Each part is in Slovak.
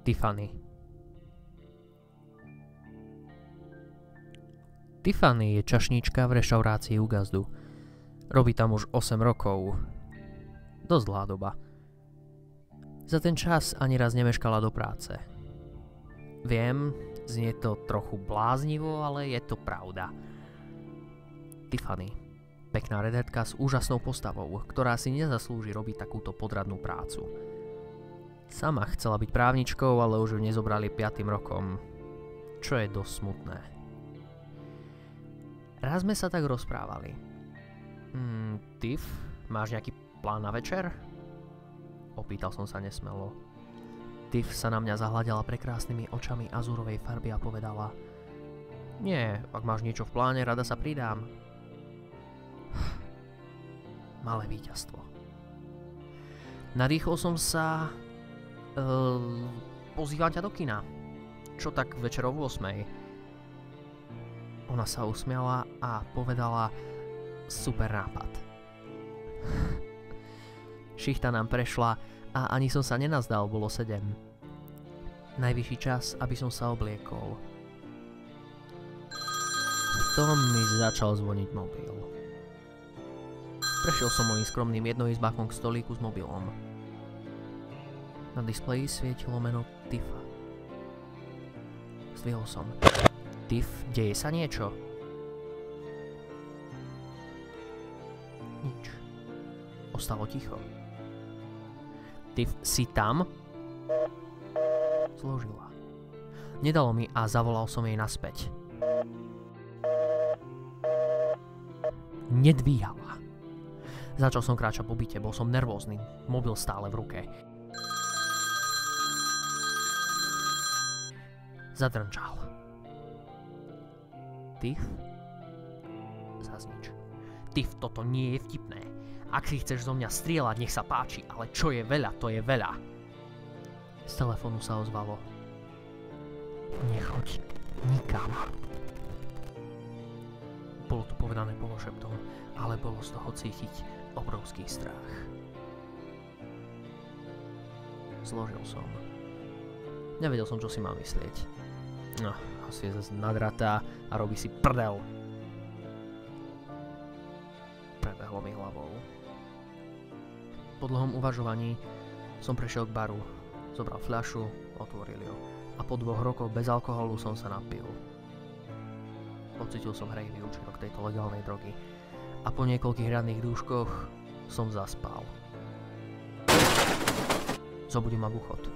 Tiffany. Tiffany je čašníčka v reštaurácii u Gazdu. Robí tam už 8 rokov. Dosť dlhá doba. Za ten čas ani raz nemeškala do práce. Viem, znie to trochu bláznivo, ale je to pravda. Tiffany. Pekná redheadka s úžasnou postavou, ktorá si nezaslúži robiť takúto podradnú prácu. Sama chcela byť právničkou, ale už ju nezobrali 5. rokom, čo je dosť smutné. Raz sme sa tak rozprávali. Tiff, máš nejaký plán na večer? Opýtal som sa nesmelo. Tiff sa na mňa zahľadila prekrásnymi očami azúrovej farby a povedala: Nie, ak máš niečo v pláne, rada sa pridám. Malé víťazstvo. Nadýchol som sa... pozývam ťa do kina. Čo tak večer o 8:00? Ona sa usmiala a povedala: Super nápad. Šichta nám prešla a ani som sa nenazdal, bolo 7. Najvyšší čas, aby som sa obliekol. V tom mi začal zvoniť mobil. Prešiel som mojím skromným jednoizbákom k stolíku s mobilom. Na displeji svietilo meno Tiffa. Zdvihol som. Tiff, deje sa niečo? Nič. Ostalo ticho. Tiff, si tam? Zložila. Nedalo mi a zavolal som jej naspäť. Nedvíhala. Začal som kráčať po byte, bol som nervózny, mobil stále v ruke. Zadrnčal. Tiff? Zas nič. Tiff, toto nie je vtipné. Ak si chceš zo mňa strieľať, nech sa páči, ale čo je veľa, to je veľa. Z telefónu sa ozvalo: Nechoď nikam. Bolo to povedané pološeptom, ale bolo z toho cítiť obrovský strach. Zložil som. Nevedel som, čo si mám myslieť. No, asi je zase nadratá a robí si prdel. Prebehlo mi hlavou. Po dlhom uvažovaní som prešiel k baru, zobral fľašu, otvoril ju a po 2 rokoch bez alkoholu som sa napil. Pocítil som hrejivý účinok tejto legálnej drogy a po niekoľkých ranných dúškoch som zaspal. Zobudil ma buchot.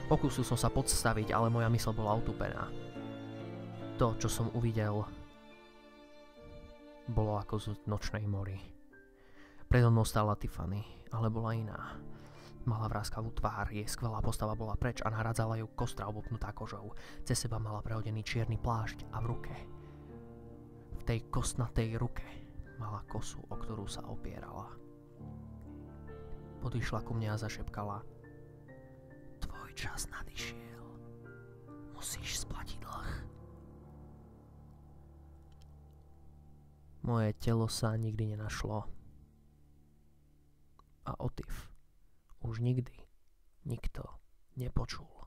Pokúsil som sa podstaviť, ale moja mysľ bola utupená. To, čo som uvidel, bolo ako z nočnej mory. Predo mnou stála Tiffany, ale bola iná. Mala vráskavú tvár, jej skvelá postava bola preč a nahradzala ju kostra obopnutá kožou. Cez seba mala prehodený čierny plášť a v ruke, v tej kostnatej ruke, mala kosu, o ktorú sa opierala. Podišla ku mne a zašepkala: Tvoj čas nadišiel. Musíš splatiť dlh. Moje telo sa nikdy nenašlo. A o Tiff už nikdy nikto nepočul.